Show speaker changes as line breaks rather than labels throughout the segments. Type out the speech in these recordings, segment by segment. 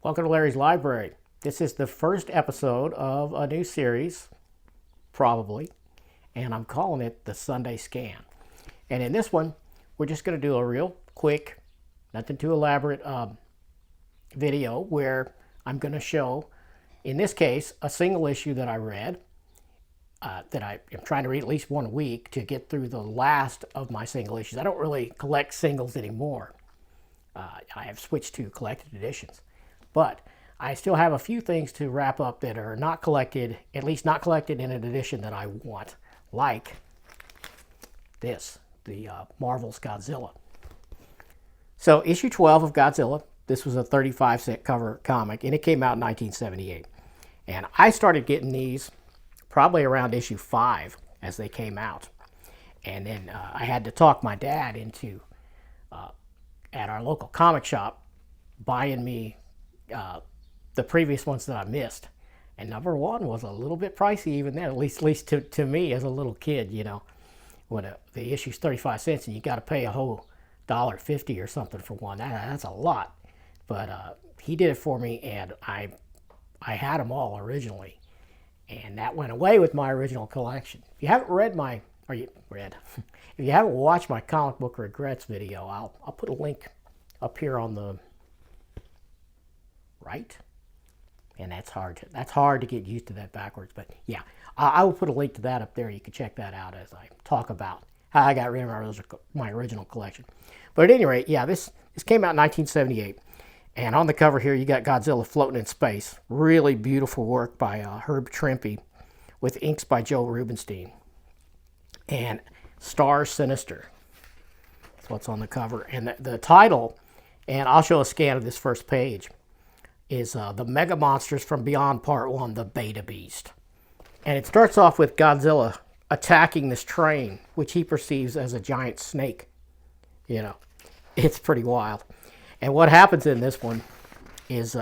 Welcome to Larry's Library. This is the first episode of a new series, probably, and I'm calling it the Sunday Scan. And in this one, we're just going to do a real quick, nothing too elaborate video where I'm going to show, in this case, a single issue that I read, that I am trying to read at least one a week to get through the last of my single issues. I don't really collect singles anymore. I have switched to collected editions. But I still have a few things to wrap up that are not collected, at least not collected in an edition that I want, like this, the Marvel's Godzilla. So issue 12 of Godzilla, this was a 35-cent cover comic, and it came out in 1978. And I started getting these probably around issue 5 as they came out. And then I had to talk my dad into, at our local comic shop, buying me the previous ones that I missed. And number one was a little bit pricey even then, at least to me as a little kid, you know. When the issue's 35 cents and you got to pay a whole $1.50 or something for one, that's a lot. But he did it for me, and I had them all originally. And that went away with my original collection. If you haven't if you haven't watched my comic book regrets video, I'll put a link up here on the right, and that's hard to get used to that backwards, but yeah, I will put a link to that up there. You can check that out as I talk about how I got rid of my original collection. But at any rate, yeah, this came out in 1978, and on the cover here you got Godzilla floating in space. Really beautiful work by Herb Trimpe with inks by Joe Rubinstein, and Star Sinister. That's what's on the cover, and the title, and I'll show a scan of this first page, is the Mega Monsters from Beyond Part 1, the Beta Beast. And it starts off with Godzilla attacking this train, which he perceives as a giant snake. You know, it's pretty wild. And what happens in this one is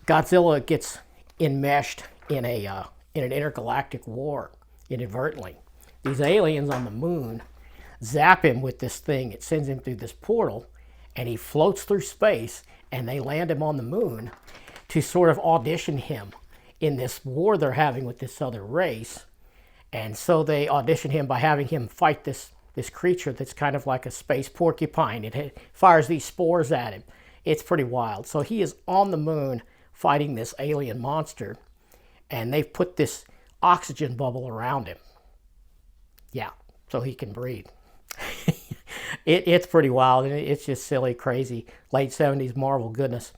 Godzilla gets enmeshed in an intergalactic war inadvertently. These aliens on the moon zap him with this thing. It sends him through this portal, and he floats through space, and they land him on the moon to sort of audition him in this war they're having with this other race. And so they audition him by having him fight this creature that's kind of like a space porcupine. It fires these spores at him. It's pretty wild. So he is on the moon fighting this alien monster, and they've put this oxygen bubble around him. Yeah, so he can breathe. It's pretty wild, and it's just silly, crazy, late 70s Marvel goodness.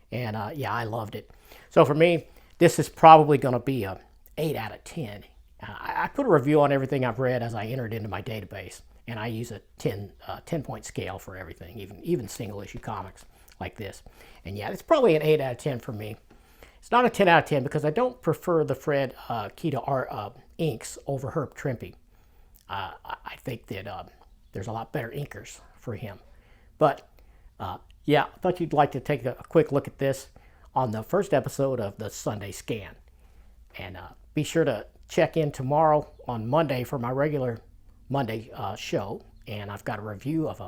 And yeah, I loved it. So for me, this is probably going to be a 8 out of 10. I put a review on everything I've read as I entered into my database, and I use a 10-point scale for everything, even single-issue comics like this. And yeah, it's probably an 8 out of 10 for me. It's not a 10 out of 10 because I don't prefer the Fred Kita art inks over Herb Trimpe. I think that there's a lot better inkers for him. But yeah, I thought you'd like to take a quick look at this on the first episode of the Sunday Scan. And be sure to check in tomorrow on Monday for my regular Monday show. And I've got a review of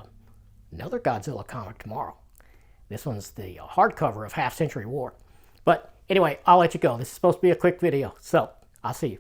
another Godzilla comic tomorrow. This one's the hardcover of Half Century War. But anyway, I'll let you go. This is supposed to be a quick video, so I'll see you.